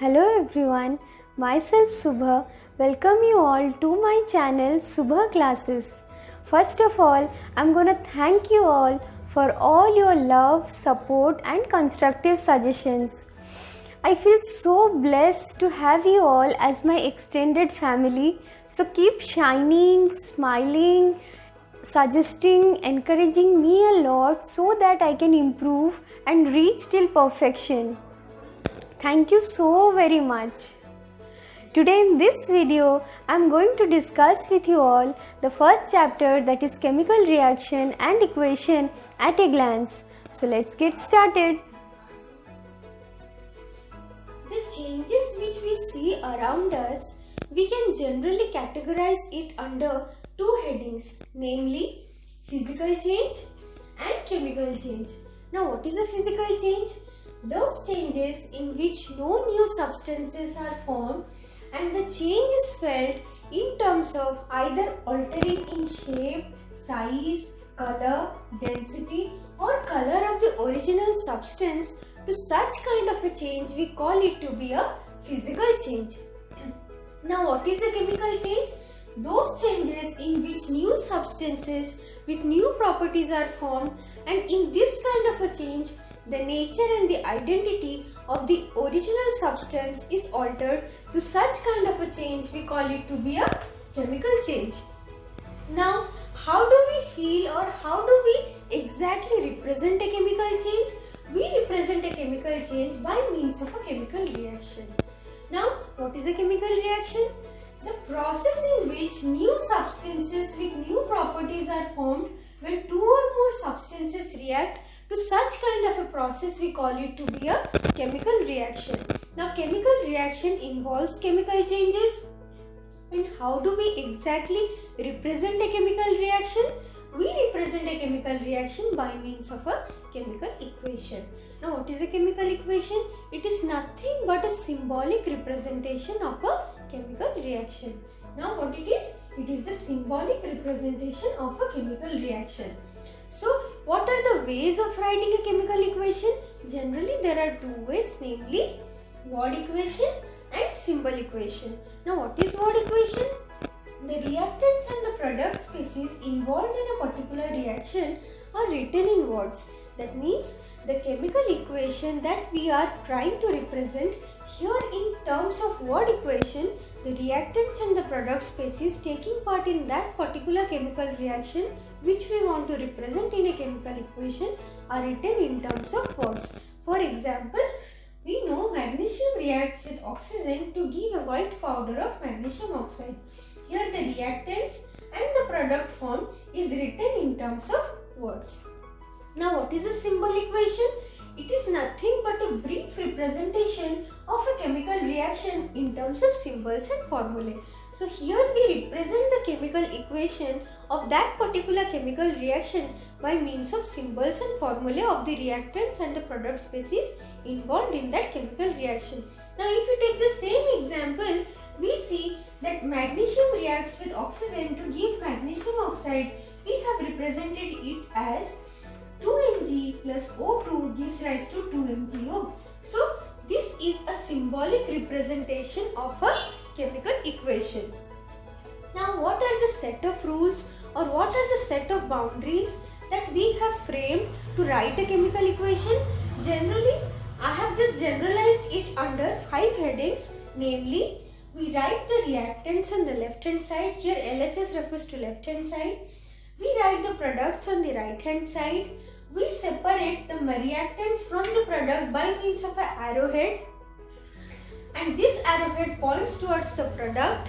Hello everyone, myself Subha. Welcome you all to my channel Subha Classes. First of all, I'm gonna thank you all for all your love, support and constructive suggestions. I feel so blessed to have you all as my extended family. So keep shining, smiling, suggesting, encouraging me a lot so that I can improve and reach till perfection. Thank you so very much. Today in this video, I am going to discuss with you all the first chapter, that is chemical reaction and equation at a glance. So let's get started. The changes which we see around us, we can generally categorize it under two headings, namely physical change and chemical change. Now what is a physical change? Those changes in which no new substances are formed and the change is felt in terms of either altering in shape, size, color, density or color of the original substance. To such kind of a change we call it to be a physical change. Now what is a chemical change? Those changes in which new substances with new properties are formed, and in this kind of a change the nature and the identity of the original substance is altered. To such kind of a change we call it to be a chemical change. Now how do we feel or how do we exactly represent a chemical change? We represent a chemical change by means of a chemical reaction. Now what is a chemical reaction? The process in which new substances with new properties are formed when two or more substances react. To such kind of a process we call it to be a chemical reaction. Now chemical reaction involves chemical changes. And how do we exactly represent a chemical reaction? We represent a chemical reaction by means of a chemical equation. Now what is a chemical equation? It is nothing but a symbolic representation of a chemical reaction. Now what it is? It is the symbolic representation of a chemical reaction. So what are the ways of writing a chemical equation? Generally there are two ways, namely word equation and symbol equation. Now what is word equation? The reactants and the product species involved in a particular reaction are written in words. That means the chemical equation that we are trying to represent here in terms of word equation, the reactants and the product species taking part in that particular chemical reaction which we want to represent in a chemical equation are written in terms of words. For example, we know magnesium reacts with oxygen to give a white powder of magnesium oxide. Here the reactants and the product form is written in terms of words. Now what is a symbol equation? It is nothing but a brief representation of a chemical reaction in terms of symbols and formulae. So here we represent the chemical equation of that particular chemical reaction by means of symbols and formulae of the reactants and the product species involved in that chemical reaction. Now if we take the same example, we see that magnesium reacts with oxygen to give magnesium oxide. We have represented it as 2Mg plus O2 gives rise to 2MgO. So this is a symbolic representation of a chemical equation. Now what are the set of rules or what are the set of boundaries that we have framed to write a chemical equation? Generally, I have just generalized it under 5 headings, namely we write the reactants on the left hand side. Here LHS refers to left hand side. We write the products on the right hand side. We separate the reactants from the product by means of an arrowhead, and this arrowhead points towards the product,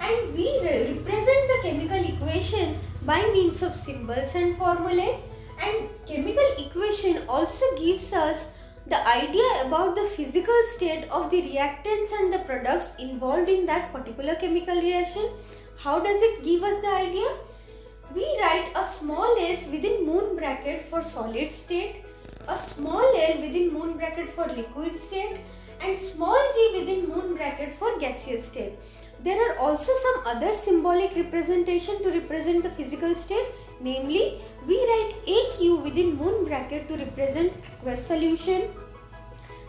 and we represent the chemical equation by means of symbols and formulae. And chemical equation also gives us the idea about the physical state of the reactants and the products involved in that particular chemical reaction. How does it give us the idea? We write a small s within moon bracket for solid state, a small l within moon bracket for liquid state, and small g within moon bracket for gaseous state. There are also some other symbolic representation to represent the physical state, namely we write AQ within moon bracket to represent aqueous solution.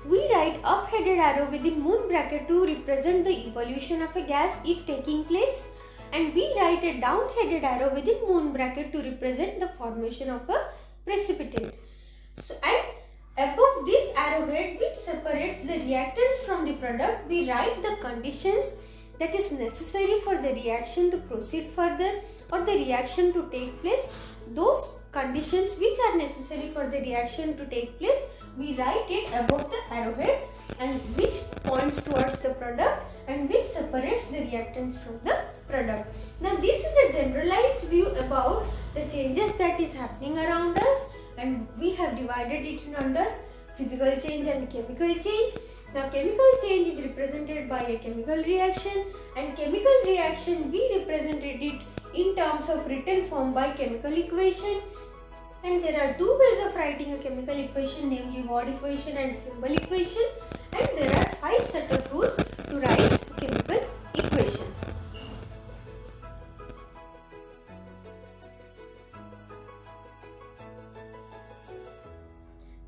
We write up-headed arrow within moon bracket to represent the evolution of a gas if taking place, and we write a down-headed arrow within moon bracket to represent the formation of a precipitate. So, and above this arrowhead which separates the reactants from the product, we write the conditions that is necessary for the reaction to proceed further or the reaction to take place. Those conditions which are necessary for the reaction to take place, we write it above the arrowhead, and which points towards the product and which separates the reactants from the product. Now this is a generalized view about the changes that is happening around us, and we have divided it under physical change and chemical change. Now chemical change is represented by a chemical reaction, and chemical reaction we represented it in terms of written form by chemical equation. And there are two ways of writing a chemical equation, namely word equation and symbol equation, and there are 5 set of rules to write a chemical equation.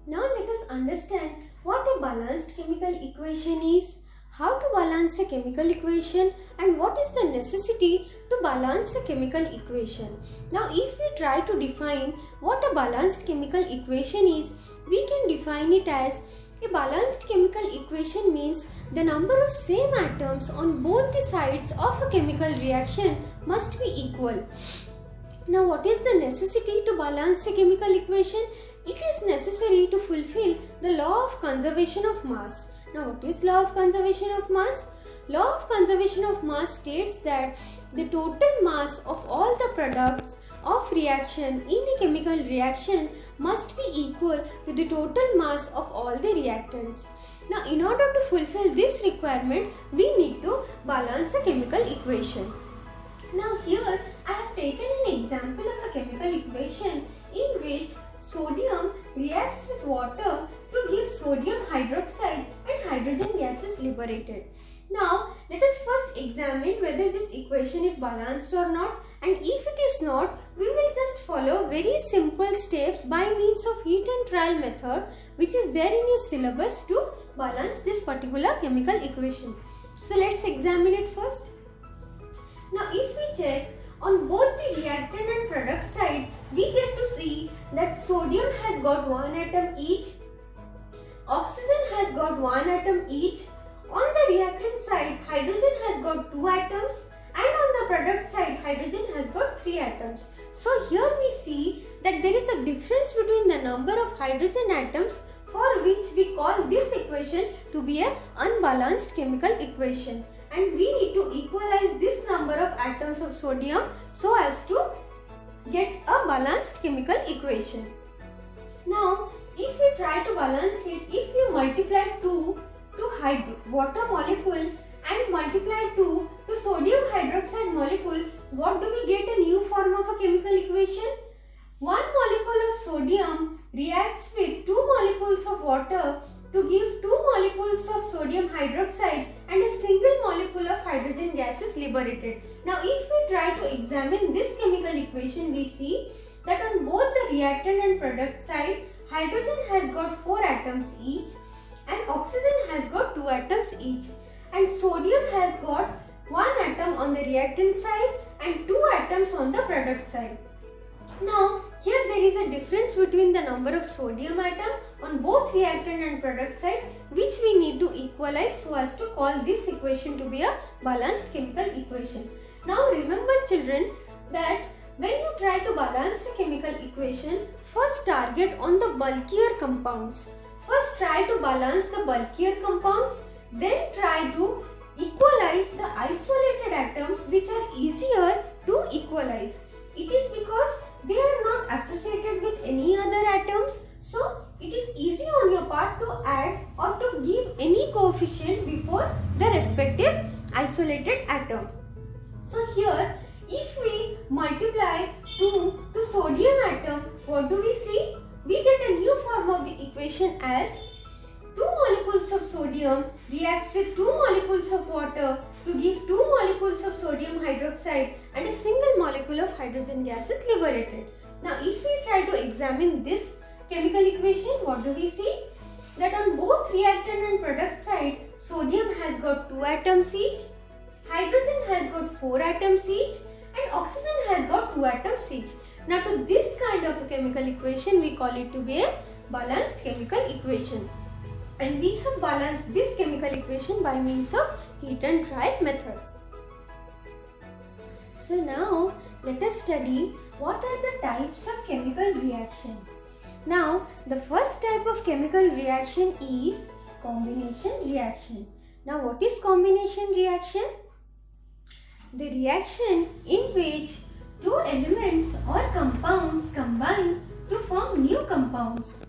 Now let us understand what a balanced chemical equation is, how to balance a chemical equation, and what is the necessity to balance a chemical equation. Now if we try to define what a balanced chemical equation is, we can define it as a balanced chemical equation means the number of same atoms on both the sides of a chemical reaction must be equal. Now what is the necessity to balance a chemical equation? It is necessary to fulfill the law of conservation of mass. Now what is law of conservation of mass? Law of conservation of mass states that the total mass of all the products of reaction in a chemical reaction must be equal to the total mass of all the reactants. Now in order to fulfill this requirement, we need to balance a chemical equation. Now here I have taken an example of a chemical equation in which sodium reacts with water to give sodium hydroxide and hydrogen gas is liberated. Now let us first examine whether this equation is balanced or not, and if it is not, we will just follow very simple steps by means of heat and trial method which is there in your syllabus to balance this particular chemical equation. So let's examine it first. Now if we check on both the reactant and product side, we get to see that sodium has got 1 atom each, oxygen has got 1 atom each, on the reactant side hydrogen has got 2 atoms, and on the product side hydrogen has got 3 atoms. So here we see that there is a difference between the number of hydrogen atoms, for which we call this equation to be an unbalanced chemical equation, and we need to equalize this number of atoms of sodium so as to get a balanced chemical equation. Now if we try to balance it, if you multiply 2 to water molecule and multiply 2 to sodium hydroxide molecule, what do we get? A new form of a chemical equation. 1 molecule of sodium reacts with 2 molecules of water to give 2 molecules of sodium hydroxide and a single molecule of hydrogen gas is liberated. Now if we try to examine this chemical equation, we see that on both the reactant and product side, hydrogen has got 4 atoms each and oxygen has got 2 atoms each, and sodium has got 1 atom on the reactant side and 2 atoms on the product side. Now here there is a difference between the number of sodium atom on both reactant and product side, which we need to equalize so as to call this equation to be a balanced chemical equation. Now remember children that when you try to balance a chemical equation, first target on the bulkier compounds. First try to balance the bulkier compounds, then try to equalize the isolated atoms which are easier to equalize. It is because they are not associated with any other atoms, so it is easy on your part to add or to give any coefficient before the respective isolated atom. So here if we multiply 2 to sodium atom, what do we see? We get a new form of the equation as 2 molecules of sodium reacts with 2 molecules of water to give 2 molecules of sodium hydroxide and a single molecule of hydrogen gas is liberated. Now if we try to examine this chemical equation, what do we see? that on both reactant and product side, sodium has got 2 atoms each, hydrogen has got 4 atoms each, and oxygen has got 2 atoms each. Now to this kind of a chemical equation, we call it to be a balanced chemical equation. And we have balanced this chemical equation by means of heat and trial method. So now let us study what are the types of chemical reaction. Now the first type of chemical reaction is combination reaction. Now what is combination reaction? The reaction in which two elements or compounds combine to form new compounds.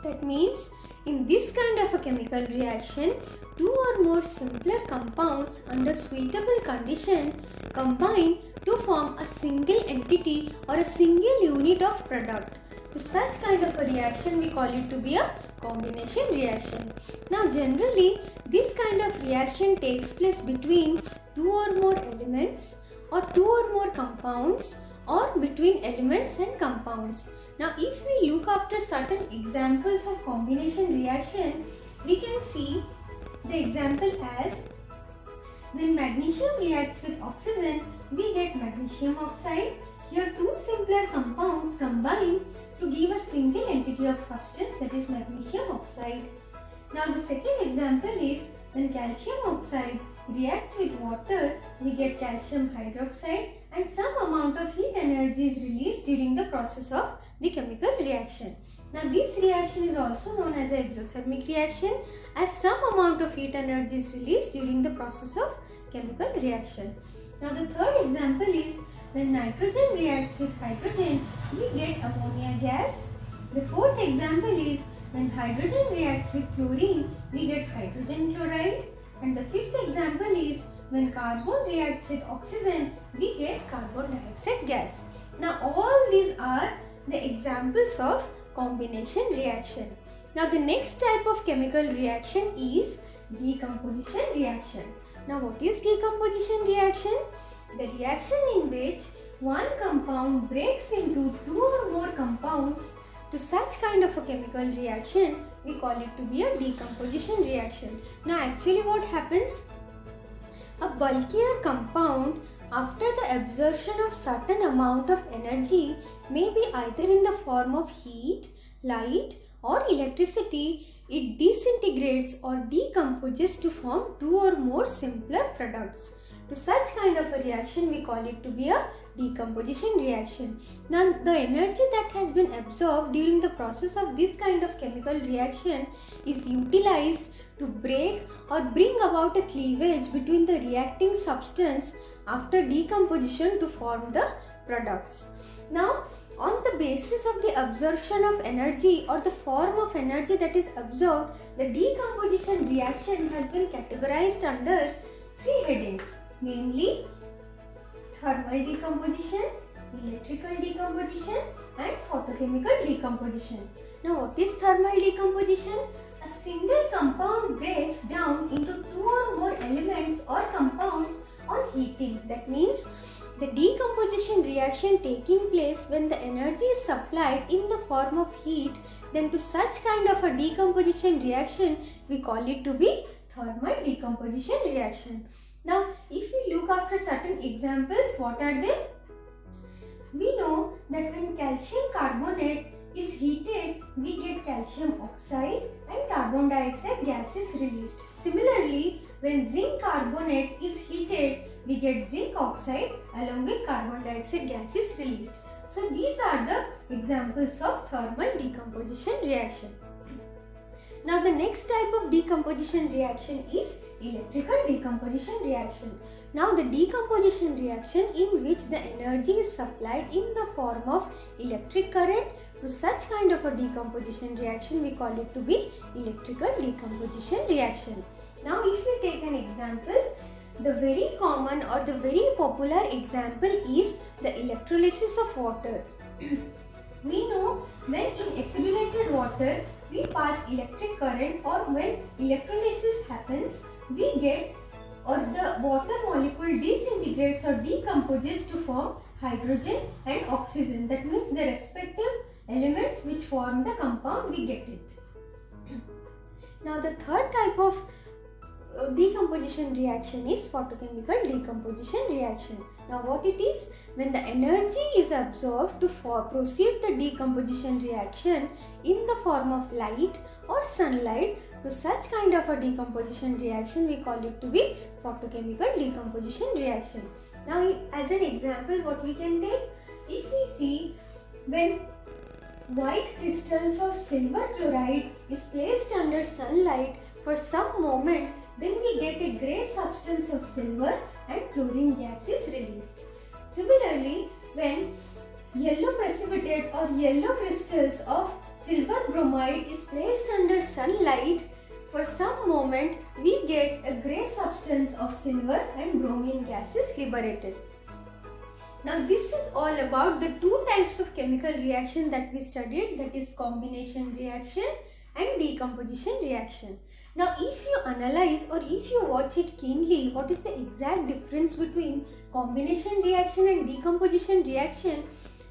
That means in this kind of a chemical reaction, two or more simpler compounds under suitable condition combine to form a single entity or a single unit of product. To such kind of a reaction, we call it to be a combination reaction. Now generally, this kind of reaction takes place between two or more elements or two or more compounds or between elements and compounds. Now if we look after certain examples of combination reaction, we can see the example as when magnesium reacts with oxygen, we get magnesium oxide. Here two simpler compounds combine to give a single entity of substance, that is magnesium oxide. Now the second example is when calcium oxide reacts with water, we get calcium hydroxide and some amount of heat energy is released during the process of the chemical reaction. Now this reaction is also known as an exothermic reaction, as some amount of heat energy is released during the process of chemical reaction. Now the third example is when nitrogen reacts with hydrogen, we get ammonia gas. The fourth example is when hydrogen reacts with chlorine, we get hydrogen chloride. And the fifth example is when carbon reacts with oxygen, we get carbon dioxide gas. Now all these are the examples of combination reaction. Now the next type of chemical reaction is decomposition reaction. Now what is decomposition reaction? The reaction in which one compound breaks into two or more compounds. To such kind of a chemical reaction, we call it to be a decomposition reaction. Now actually what happens? A bulkier compound, after the absorption of certain amount of energy, may be either in the form of heat, light or electricity, it disintegrates or decomposes to form two or more simpler products. To such kind of a reaction, we call it to be a decomposition reaction. Now the energy that has been absorbed during the process of this kind of chemical reaction is utilized to break or bring about a cleavage between the reacting substance after decomposition to form the products. Now on the basis of the absorption of energy or the form of energy that is absorbed, the decomposition reaction has been categorized under three headings, namely thermal decomposition, electrical decomposition and photochemical decomposition. Now what is thermal decomposition? A single compound breaks down into two or more elements or compounds on heating. That means the decomposition reaction taking place when the energy is supplied in the form of heat, then to such kind of a decomposition reaction, we call it to be thermal decomposition reaction. Now, if we look after certain examples, what are they? We know that when calcium carbonate is heated, we get calcium oxide and carbon dioxide gas is released. Similarly, when zinc carbonate is heated, we get zinc oxide along with carbon dioxide gas is released. So, these are the examples of thermal decomposition reaction. Now, the next type of decomposition reaction is electrical decomposition reaction. Now the decomposition reaction in which the energy is supplied in the form of electric current, to such kind of a decomposition reaction we call it to be electrical decomposition reaction. Now if we take an example, the very common or the very popular example is the electrolysis of water. We know when in acidulated water we pass electric current, or when electrolysis happens, we get or the water molecule disintegrates or decomposes to form hydrogen and oxygen. That means the respective elements which form the compound, we get it. Now the third type of decomposition reaction is photochemical decomposition reaction. Now what it is? When the energy is absorbed to proceed the decomposition reaction in the form of light or sunlight, to such kind of a decomposition reaction we call it to be photochemical decomposition reaction. Now as an example, what we can take? If we see, when white crystals of silver chloride is placed under sunlight for some moment, then we get a grey substance of silver and chlorine gas is released. Similarly, when yellow precipitate or yellow crystals of silver bromide is placed under sunlight for some moment, we get a grey substance of silver and bromine gas is liberated. Now this is all about the two types of chemical reaction that we studied, that is combination reaction and decomposition reaction. Now if you analyze or if you watch it keenly, what is the exact difference between combination reaction and decomposition reaction,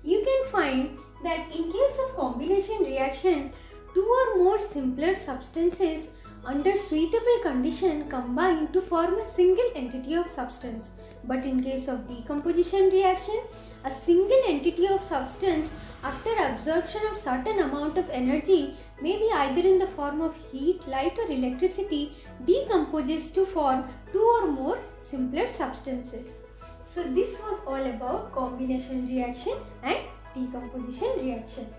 you can find that in case of combination reaction, two or more simpler substances under suitable condition combine to form a single entity of substance. But in case of decomposition reaction, a single entity of substance after absorption of certain amount of energy, maybe either in the form of heat, light or electricity, decomposes to form two or more simpler substances. So this was all about combination reaction and decomposition reaction.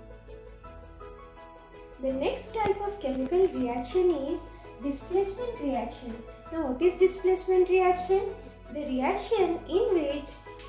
The next type of chemical reaction is displacement reaction. Now what is displacement reaction? The reaction in which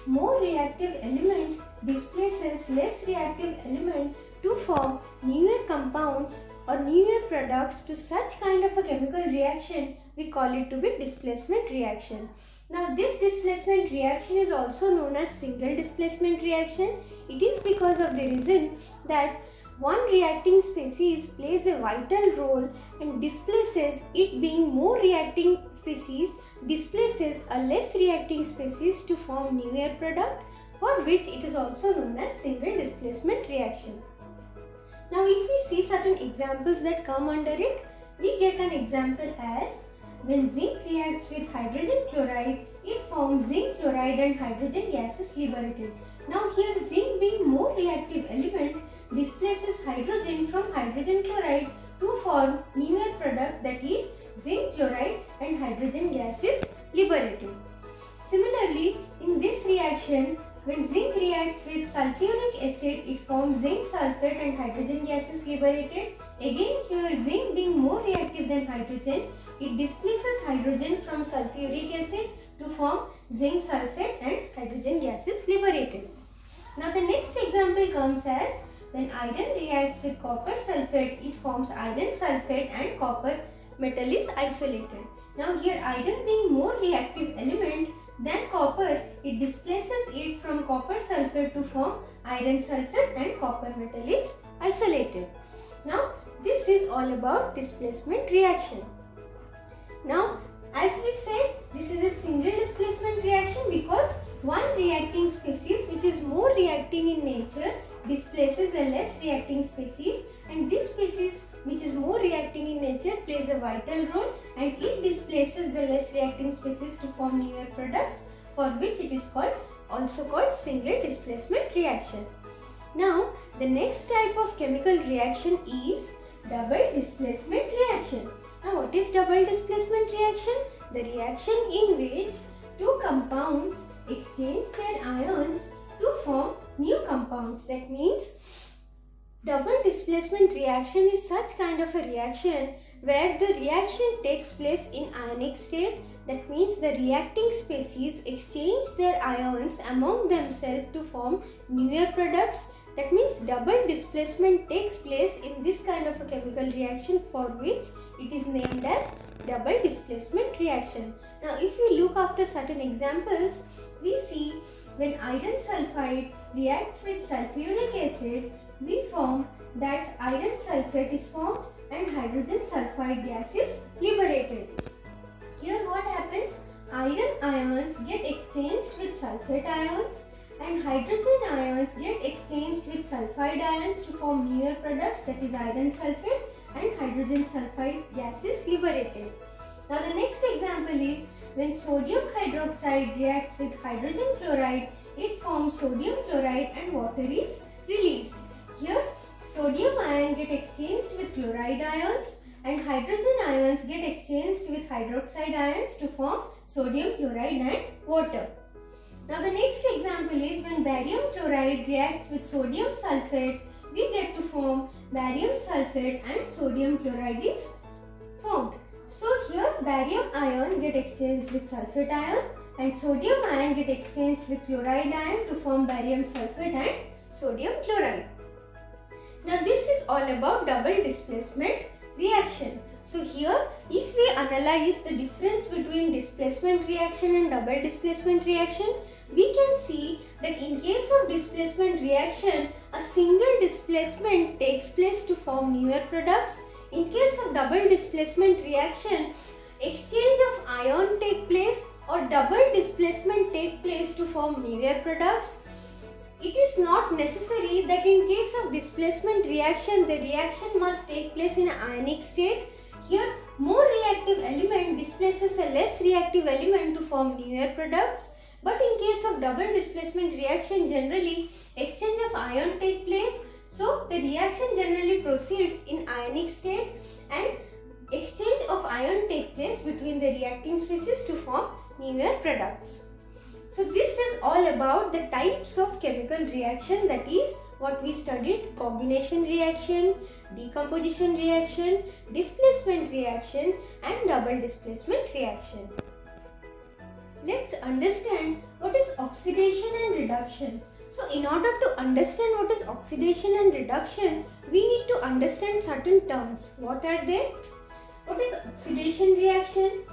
more reactive element displaces less reactive element to form newer compounds or newer products. To such kind of a chemical reaction, we call it to be displacement reaction. Now this displacement reaction is also known as single displacement reaction. It is because of the reason that one reacting species plays a vital role and displaces, it being more reacting species displaces a less reacting species to form newer product, for which it is also known as single displacement reaction. Now if we see certain examples that come under it, we get an example as when zinc reacts with hydrogen chloride, it forms zinc chloride and hydrogen gas is liberated. Now here zinc being more reactive element displaces hydrogen from hydrogen chloride to form newer product, that is zinc chloride, and hydrogen gas is liberated. Similarly, in this reaction, when zinc reacts with sulfuric acid, it forms zinc sulfate and hydrogen gas is liberated. Again here zinc being more reactive than hydrogen, it displaces hydrogen from sulfuric acid to form zinc sulfate and hydrogen gas is liberated. Now the next example comes as when iron reacts with copper sulfate, it forms iron sulfate and copper metal is isolated. Now here iron being more reactive element than copper, it displaces it from copper sulfate to form iron sulfate and copper metal is isolated. Now this is all about displacement reaction. Now as we said, this is a single displacement reaction because one reacting species which is more reacting in nature displaces the less reacting species, and this species which is more reacting in nature plays a vital role and it displaces the less reacting species to form newer products, for which it is also called single displacement reaction. Now the next type of chemical reaction is double displacement reaction. Now what is double displacement reaction? The reaction in which two compounds exchange their ions to form new compounds. That means double displacement reaction is such kind of a reaction where the reaction takes place in ionic state. That means the reacting species exchange their ions among themselves to form newer products. That means double displacement takes place in this kind of a chemical reaction, for which it is named as double displacement reaction. Now if you look after certain examples, we see when iron sulfide reacts with sulfuric acid, we form that iron sulfate is formed and hydrogen sulfide gas is liberated. Here what happens? Iron ions get exchanged with sulfate ions and hydrogen ions get exchanged with sulfide ions to form newer products, that is iron sulfate, and hydrogen sulfide gas is liberated. Now the next example is when sodium hydroxide reacts with hydrogen chloride, it forms sodium chloride and water is released. Here sodium ion get exchanged with chloride ions and hydrogen ions get exchanged with hydroxide ions to form sodium chloride and water. Now the next example is when barium chloride reacts with sodium sulfate, we get to form barium sulfate and sodium chloride is formed. So here barium ion get exchanged with sulfate ion and sodium ion get exchanged with chloride ion to form barium sulfate and sodium chloride. Now this is all about double displacement reaction. So here if we analyze the difference between displacement reaction and double displacement reaction, we can see that in case of displacement reaction, a single displacement takes place to newer products. In case of double displacement reaction, exchange of ion take place or double displacement take place to form newer products. It is not necessary that in case of displacement reaction, the reaction must take place in an ionic state. Here, more reactive element displaces a less reactive element to form newer products. But in case of double displacement reaction, generally exchange of ion take place. So the reaction generally proceeds in ionic state and exchange of ion take place between the reacting species to form newer products. So this is all about the types of chemical reaction, that is what we studied: combination reaction, decomposition reaction, displacement reaction and double displacement reaction. Let's understand what is oxidation and reduction. So in order to understand what is oxidation and reduction, we need to understand certain terms. What are they? What is oxidation reaction?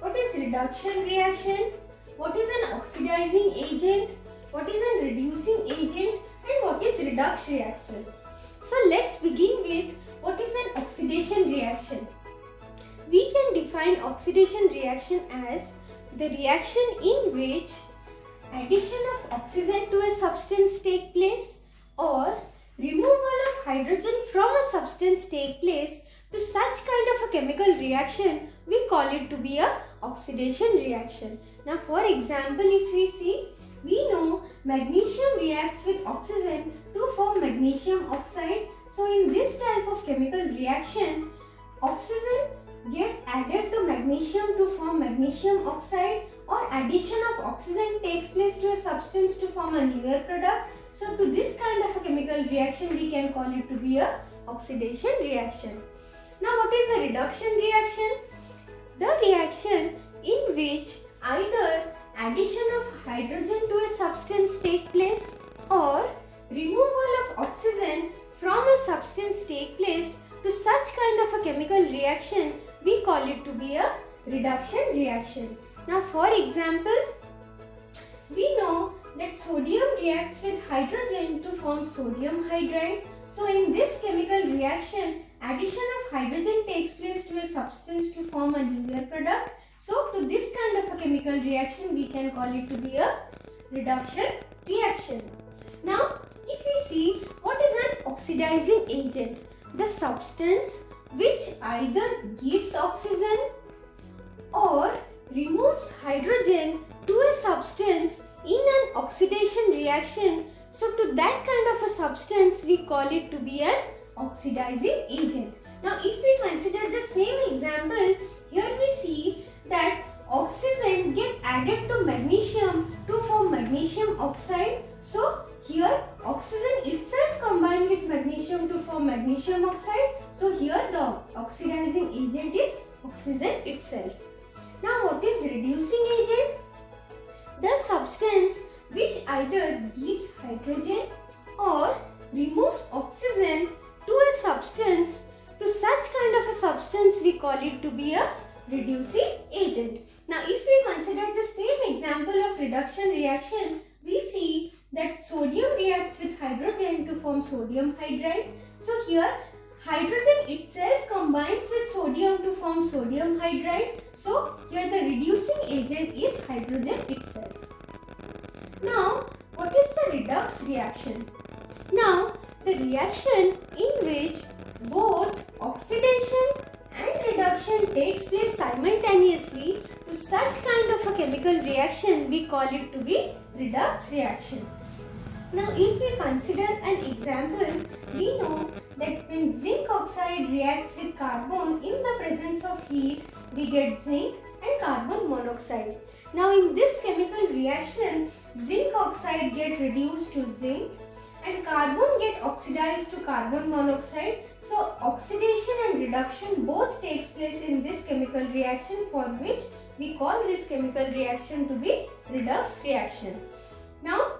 What is reduction reaction? What is an oxidizing agent? What is a reducing agent? And what is redox reaction? So let's begin with what is an oxidation reaction. We can define oxidation reaction as the reaction in which addition of oxygen to a substance take place or removal of hydrogen from a substance take place. To such kind of a chemical reaction, we call it to be a oxidation reaction. Now for example, if we see, we know magnesium reacts with oxygen to form magnesium oxide. So in this type of chemical reaction, oxygen get added to magnesium to form magnesium oxide, or addition of oxygen takes place to a substance to form a newer product. So to this kind of a chemical reaction, we can call it to be a oxidation reaction. Now what is a reduction reaction? The reaction in which either addition of hydrogen to a substance take place or removal of oxygen from a substance take place. To such kind of a chemical reaction, we call it to be a reduction reaction. Now for example, we know that sodium reacts with hydrogen to form sodium hydride. So in this chemical reaction, addition of hydrogen takes place to a substance to form a newer product. So to this kind of a chemical reaction, we can call it to be a reduction reaction. Now if we see, what is an oxidizing agent? The substance which either gives oxygen or removes hydrogen to a substance in an oxidation reaction. So to that kind of a substance, we call it to be an oxidizing agent. Now if we consider the same example, here we see that oxygen get added to magnesium to form magnesium oxide. So here oxygen itself combined with magnesium to form magnesium oxide. So here the oxidizing agent is oxygen itself. Now what is reducing agent? The substance which either gives hydrogen or removes oxygen to a substance. To such kind of a substance, we call it to be a reducing agent. Now if we consider the same example of reduction reaction, we see that sodium reacts with hydrogen to form sodium hydride. So here hydrogen itself combines with sodium to form sodium hydride. So here the reducing agent is hydrogen itself. Now what is the redox reaction? Now the reaction in which both oxidation and reduction takes place simultaneously to such kind of a chemical reaction, we call it to be redox reaction. Now if we consider an example, we know that when zinc oxide reacts with carbon in the presence of heat, we get zinc and carbon monoxide. Now in this chemical reaction, zinc oxide get reduced to zinc and carbon get oxidized to carbon monoxide. So oxidation and reduction both takes place in this chemical reaction, for which we call this chemical reaction to be redox reaction. Now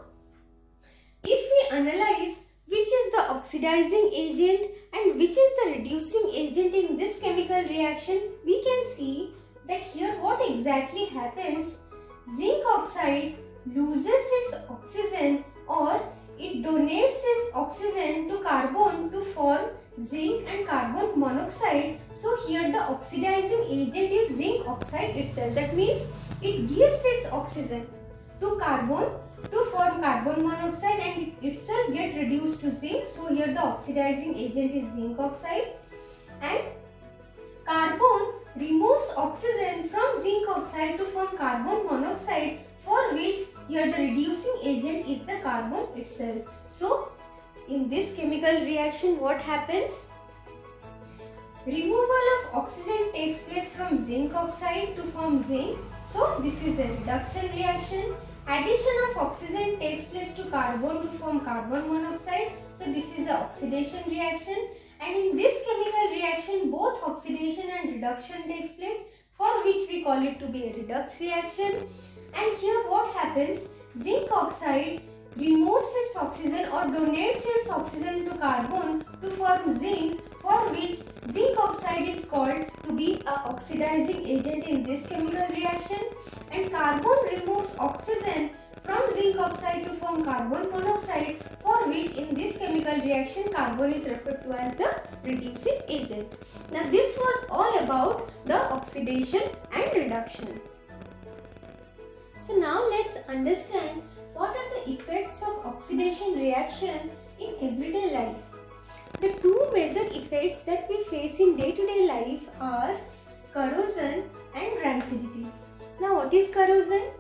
if we analyze which is the oxidizing agent and which is the reducing agent in this chemical reaction, we can see that here what exactly happens. Zinc oxide loses its oxygen, or it donates its oxygen to carbon to form zinc and carbon monoxide. So here the oxidizing agent is zinc oxide itself. That means it gives its oxygen to carbon to form carbon monoxide and it itself get reduced to zinc. So here the oxidizing agent is zinc oxide, and carbon removes oxygen from zinc oxide to form carbon monoxide, for which here the reducing agent is the carbon itself. So in this chemical reaction what happens? Removal of oxygen takes place from zinc oxide to form zinc. So this is a reduction reaction. Addition of oxygen takes place to carbon to form carbon monoxide. So this is the oxidation reaction. And in this chemical reaction, both oxidation and reduction takes place, for which we call it to be a redox reaction. And here what happens? Zinc oxide removes its oxygen or donates its oxygen to carbon to form zinc, for which zinc oxide is called to be a oxidizing agent in this chemical reaction, and carbon removes oxygen from zinc oxide to form carbon monoxide, for which in this chemical reaction carbon is referred to as the reducing agent. Now this was all about the oxidation and reduction. So now let's understand what are the effects of oxidation reaction in everyday life. The two major effects that we face in day-to-day life are corrosion and rancidity. Now what is corrosion?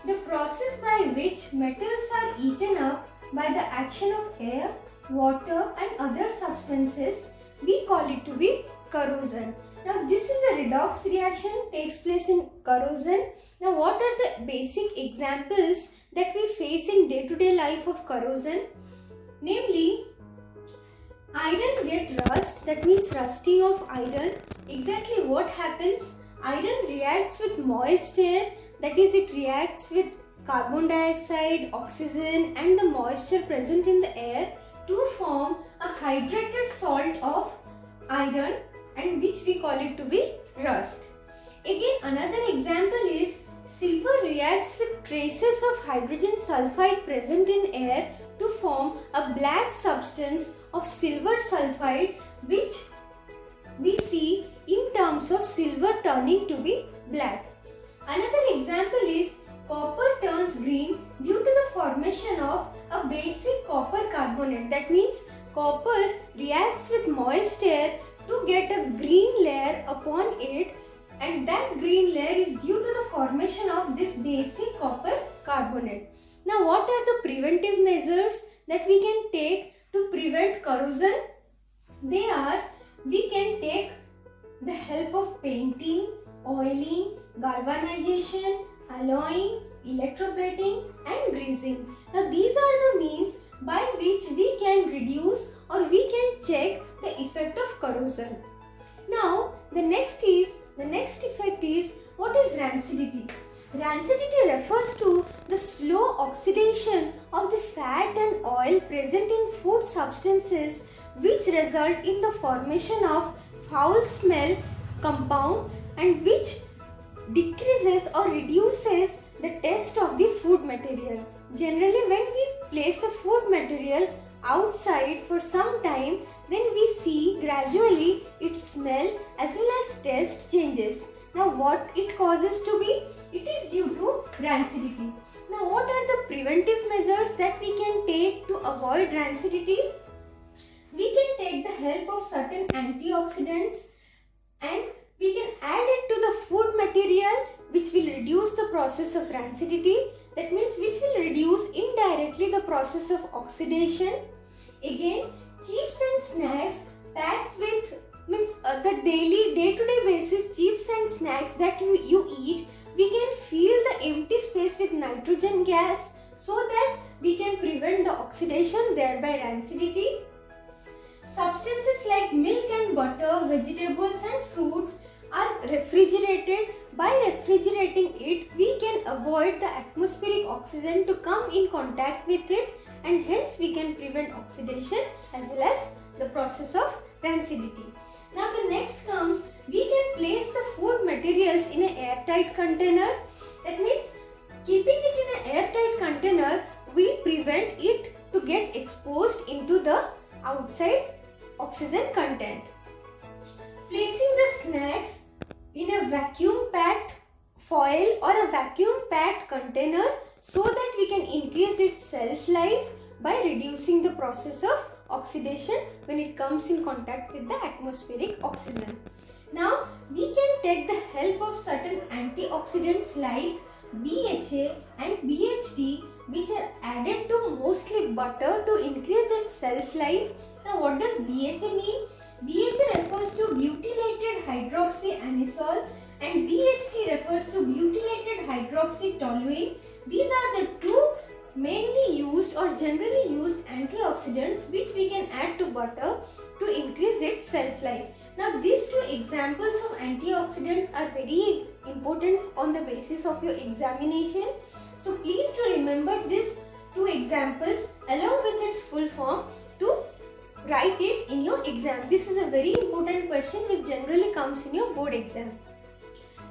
The process by which metals are eaten up by the action of air, water and other substances, we call it to be corrosion. Now this is a redox reaction takes place in corrosion. Now what are the basic examples that we face in day-to-day life of corrosion? Namely, iron get rust, that means rusting of iron. Exactly what happens? Iron reacts with moist air, that is it reacts with carbon dioxide, oxygen and the moisture present in the air to form a hydrated salt of iron, and which we call it to be rust. Again another example is silver reacts with traces of hydrogen sulfide present in air to form a black substance of silver sulfide, which we see in terms of silver turning to be black. Another example is copper turns green due to the formation of a basic copper carbonate. That means copper reacts with moist air to get a green layer upon it, and that green layer is due to the formation of this basic copper carbonate. Now what are the preventive measures that we can take to prevent corrosion? They are, we can take the help of painting, oiling, galvanization, alloying, electroplating and greasing. Now these are the means by which we can reduce or we can check the effect of corrosion. Now the next effect is, what is rancidity? Rancidity refers to the slow oxidation of the fat and oil present in food substances, which result in the formation of foul smell compound and which decreases or reduces the taste of the food material. Generally, when we place a food material outside for some time, then we see gradually its smell as well as taste changes. Now what it causes to be? It is due to rancidity. Now what are the preventive measures that we can take to avoid rancidity? we can take the help of certain antioxidants and we can add it to the food material, which will reduce the process of rancidity. That means which will reduce indirectly the process of oxidation. Again, chips and snacks packed with the daily day-to-day basis chips and snacks that you eat, we can fill the empty space with nitrogen gas so that we can prevent the oxidation, thereby rancidity. Substances like milk and butter, vegetables and fruits are refrigerated. By refrigerating it, we can avoid the atmospheric oxygen to come in contact with it, and hence we can prevent oxidation as well as the process of rancidity. Now the next comes, we can place the food materials in an airtight container. That means keeping it in an airtight container will prevent it to get exposed into the outside oxygen content. Placing the snacks in a vacuum packed foil or a vacuum packed container so that we can increase its shelf life by reducing the process of oxidation when it comes in contact with the atmospheric oxygen. Now we can take the help of certain antioxidants like BHA and BHT, which are added to mostly butter to increase its shelf life. Now what does BHA mean? BHA refers to butylated hydroxyanisole and BHT refers to butylated hydroxytoluene. These are the two mainly used or generally used antioxidants which we can add to butter to increase its shelf life. Now these two examples of antioxidants are very important on the basis of your examination. So please to remember these two examples along with its full form to write it in your exam. This is a very important question which generally comes in your board exam.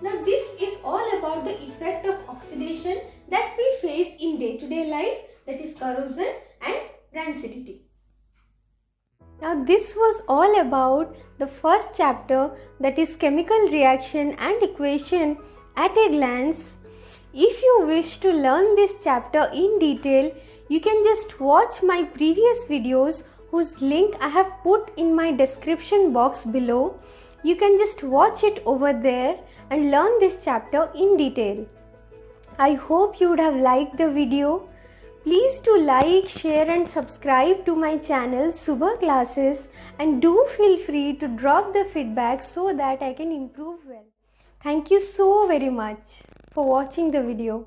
Now this is all about the effect of oxidation that we face in day-to-day life, that is corrosion and rancidity. Now this was all about the first chapter, that is chemical reaction and equation at a glance. If you wish to learn this chapter in detail, you can just watch my previous videos whose link I have put in my description box below. You can just watch it over there and learn this chapter in detail. I hope you would have liked the video. Please do like, share and subscribe to my channel Subha Classes, and do feel free to drop the feedback so that I can improve well. Thank you so very much for watching the video.